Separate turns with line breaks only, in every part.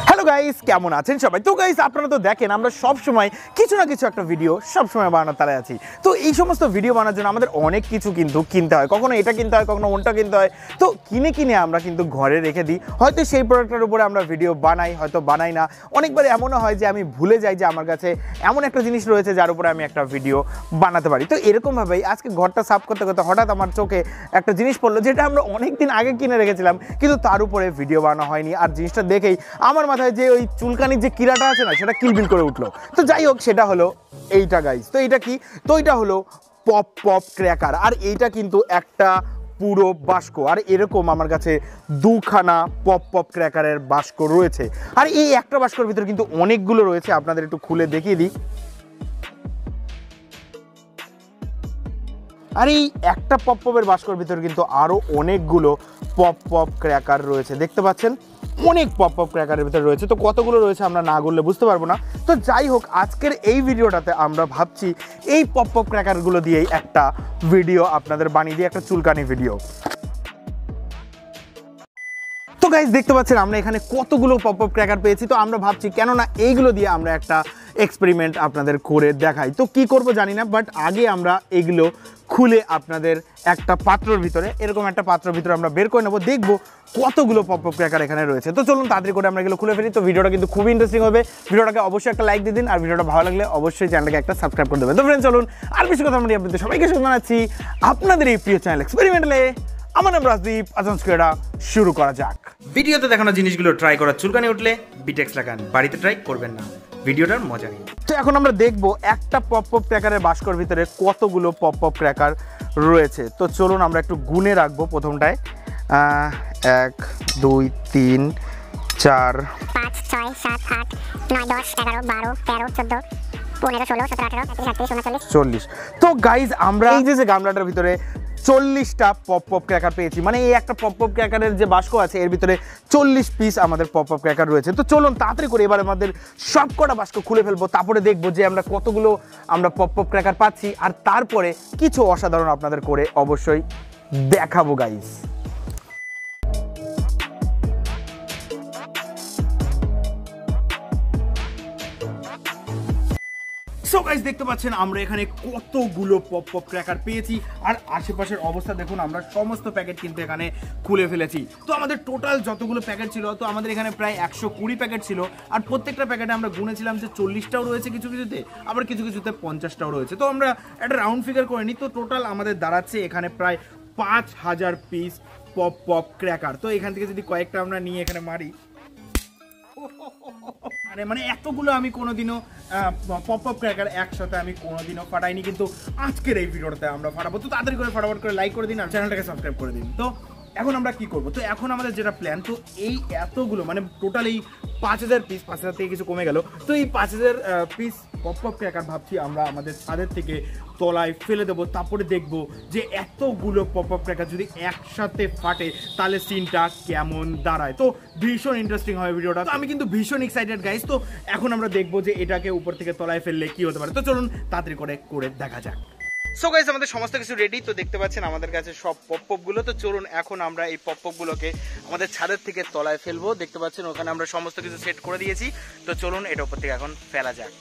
Hello guys, কেমন আছেন সবাই? তো গাইস, আপনারা তো দেখেন আমরা সব সময় কিছু না কিছু একটা ভিডিও সব সময় বানানোর তালে আছি। তো এই সমস্ত ভিডিও বানানোর জন্য আমাদের অনেক কিছু কিন্তু কিনতে হয়, কখনো এটা কিনতে হয়, কখনো ওনটা কিনতে হয়। তো কিনে আমরা কিন্তু ঘরে রেখে দিই, হয়তো সেই প্রোডাক্টের উপরে আমরা ভিডিও বানাই, হয়তো বানাই না। অনেকবার এমনও হয় যে আমি ভুলে যাই যে আমার কাছে এমন একটা জিনিস রয়েছে যার উপরে আমি একটা ভিডিও বানাতে পারি। তো এরকমভাবেই আজকে ঘরটা সাফ করতে করতে হঠাৎ আমার চোখে একটা জিনিস পড়লো, যেটা আমরা অনেক দিন আগে কিনে রেখেছিলাম, কিন্তু তার উপরে ভিডিও বানানো হয়নি। আর জিনিসটা দেখেই আমার মাথায় যে ওই চুলকানির যে কিরাটা আছে না, সেটা কিলবিল করে উঠলো। তো যাই হোক, সেটা হলো এইটা গাইস। তো এইটা কি? তো এইটা হলো পপ পপ ক্র্যাকার। আর এইটা কিন্তু একটা পুরো বাস্ক। আর এরকম আমার কাছে দুখানা পপ পপ ক্র্যাকারের বাস্ক রয়েছে। আর এই একটা বাস্কর ভিতরে কিন্তু অনেকগুলো রয়েছে, আপনাদের একটু খুলে দেখিয়ে দিই। আর এই একটা পপ পপের বাস্কর ভিতরে কিন্তু আরও অনেকগুলো পপ পপ ক্র্যাকার রয়েছে, দেখতে পাচ্ছেন? অনেক পপ পপ ক্র্যাকারের ভিতরে রয়েছে। তো কতগুলো রয়েছে আমরা না করলে বুঝতে পারবো না। তো যাই হোক, আজকের এই ভিডিওটাতে আমরা ভাবছি এই পপ পপ ক্র্যাকারগুলো দিয়েই একটা ভিডিও আপনাদের বানিয়ে দিই, একটা চুলকানি ভিডিও। তো গাইস, দেখতে পাচ্ছেন আমরা এখানে কতগুলো পপ পপ ক্র্যাকার পেয়েছি। তো আমরা ভাবছি কেননা এইগুলো দিয়ে আমরা একটা এক্সপেরিমেন্ট আপনাদের করে দেখাই। তো কি করব জানি না, বাট আগে আমরা এগুলো খুলে আপনাদের একটা পাত্রের ভিতরে, এরকম একটা পাত্রের ভিতরে আমরা বের করে নেবো, দেখবো কতগুলো পপ পপ ক্র্যাকার এখানে রয়েছে। তো চলুন তাড়াতাড়ি করে আমরা এগুলো খুলে ফেলি। তো ভিডিওটা কিন্তু খুবই ইন্টারেস্টিং হবে। ভিডিওটাকে অবশ্যই একটা লাইক দিয়ে দিন, আর ভিডিওটা ভালো লাগলে অবশ্যই চ্যানেলটাকে একটা সাবস্ক্রাইব করে দেবেন। তো ফ্রেন্ড, চলুন আর বেশি কথা বলি, আপনাদের সবাইকে শুরু জানাচ্ছি আপনাদের এই প্রিয় চ্যানেল এক্সপেরিমেন্টালে। আমার নাম রাজদীপ। আজকে এটা শুরু করা যাক। ভিডিওতে দেখানো জিনিসগুলো ট্রাই করার চুলকানি উঠলে বিটেক্স লাগান, বাড়িতে ট্রাই করবেন না, ভিডিওটার মজা নিন। তো এখন আমরা দেখবো একটা পপ পপ ক্র্যাকারের বাস্কর ভিতরে কতগুলো পপ পপ ক্র্যাকার রয়েছে। তো চলুন আমরা একটু গুনে রাখবো। প্রথমটায় 1 2 3 4
5 6 7 8 9 10 11 12 13 14 15 16 17 18 19 20 21
40। তো গাইজ, আমরা এই যে গামলাটার ভিতরে 40টা পপ পপ ক্র্যাকার পেয়েছি। মানে এই একটা পপ পপ ক্র্যাকারের যে বাস্ক আছে, এর ভিতরে 40 পিস আমাদের পপ পপ ক্র্যাকার রয়েছে। তো চলুন তাড়াতাড়ি করে এবার আমাদের সব কটা বাস্ক খুলে ফেলবো, তারপরে দেখবো যে আমরা কতগুলো পপ পপ ক্র্যাকার পাচ্ছি, আর তারপরে কিছু অসাধারণ আপনাদের করে অবশ্যই দেখাবো গাইজ। সো গাইস, দেখতে পাচ্ছেন আমরা এখানে কতগুলো পপ পপ ক্র্যাকার পেয়েছি। আর আশেপাশের অবস্থা দেখুন, আমরা সমস্ত প্যাকেট কিন্তু এখানে খুলে ফেলেছি। তো আমাদের টোটাল যতগুলো প্যাকেট ছিল, তো আমাদের এখানে প্রায় 120 প্যাকেট ছিল। আর প্রত্যেকটা প্যাকেটে আমরা গুনেছিলাম যে 40টাও রয়েছে কিছু কিছুতে, আবার কিছু কিছুতে 50টাও রয়েছে। তো আমরা একটা রাউন্ড ফিগার করে নিই। তো টোটাল আমাদের দাঁড়াচ্ছে এখানে প্রায় 5000 পিস পপ পপ ক্র্যাকার। তো এখান থেকে যদি কয়েকটা আমরা নিয়ে এখানে মারি, মানে এতগুলো আমি কোনোদিনও পপ পপ ক্র্যাকার একসাথে আমি কোনোদিনও ফাটাইনি, কিন্তু আজকের এই ভিডিওটাতে আমরা ফাটাবো। তো তাড়াতাড়ি করে ফটাফট করে লাইক করে দিন আর চ্যানেলটাকে সাবস্ক্রাইব করে দিন। তো এখন আমরা কি করব? তো এখন আমাদের যেটা প্ল্যান, তো এই এতগুলো মানে টোটাল এই 5000 পিস, 5000 থেকে কিছু কমে গেল। তো এই 5000 পিস পপ পপ ক্র্যাকার ভাবছি আমরা আমাদের ছাদের থেকে তলায় ফেলে দেবো। তারপরে দেখবো যে এতগুলো পপ পপ ক্র্যাকার যদি একসাথে ফাটে তাহলে সিনটা কেমন দাঁড়ায়। তো ভীষণ ইন্টারেস্টিং হবে ভিডিওটা। তো আমি কিন্তু ভীষণ এক্সাইটেড গাইস। তো এখন আমরা দেখবো যে এটাকে উপর থেকে তলায় ফেললে কি হতে পারে। তো চলুন তাড়াতাড়ি করে দেখা যাক। সো গাইস, আমাদের সমস্ত কিছু রেডি। তো দেখতে পাচ্ছেন আমাদের কাছে সব পপ পপ গুলো। তো চলুন এখন আমরা এই পপ পপ গুলোকে আমাদের ছাদের থেকে তলায় ফেলবো। দেখতে পাচ্ছেন ওখানে আমরা সমস্ত কিছু সেট করে দিয়েছি। তো চলুন এটা উপর থেকে এখন ফেলা যাক।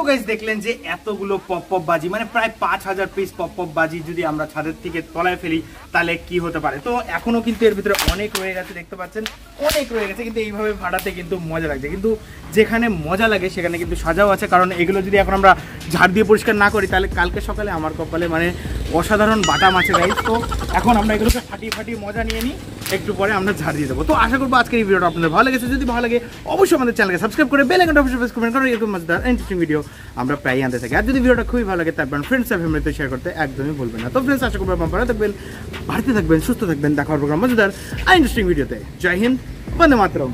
গাইস দেখলেন যে এতগুলো পপ বাজি, মানে প্রায় 5000 পিস পপ বাজি যদি আমরা ছাদের থেকে তলায় ফেলি তাহলে কি হতে পারে। তো এখনো কিন্তু এর ভিতরে অনেক রয়ে গেছে, দেখতে পাচ্ছেন অনেক রয়ে গেছে, কিন্তু এইভাবে ফাটাতে কিন্তু মজা লাগছে। কিন্তু যেখানে মজা লাগে সেখানে কিন্তু সাজাও আছে, কারণ এগুলো যদি এখন আমরা ঝাড় দিয়ে পরিষ্কার না করি তাহলে কালকে সকালে আমার কপালে মানে অসাধারণ বাটাম আছে গাইস। তো এখন আমরা এগুলোকে ফাটিয়ে মজা নিয়ে নিই, একটু পরে আমরা ঝাড় দিয়ে দেবো। তো আশা করবো আজকের এই ভিডিওটা আপনাদের ভালো লেগেছে। যদি ভালো লাগে অবশ্যই আমাদের চ্যানেলকে সাবস্ক্রাইব করে বেল আইকনটা অবশ্যই প্রেস করবেন, কারণ এরকম মজাদার ইন্টারেস্টিং ভিডিও আমরা প্রায়ই আনতে থাকি। আর যদি ভিডিওটা খুবই ভালো লাগে তারপর ফ্রেন্ডস আর ফ্যামিলিতে শেয়ার করতে একদমই ভুলবেন না। তো ফ্রেন্ডস, আশা করবো আপনারা ভালো থাকবেন, বাড়তে থাকবেন, সুস্থ থাকবেন। দেখা হবে মজাদার আর ইন্টারেস্টিং ভিডিওতে। জয় হিন্দ, বন্দে মাতরম।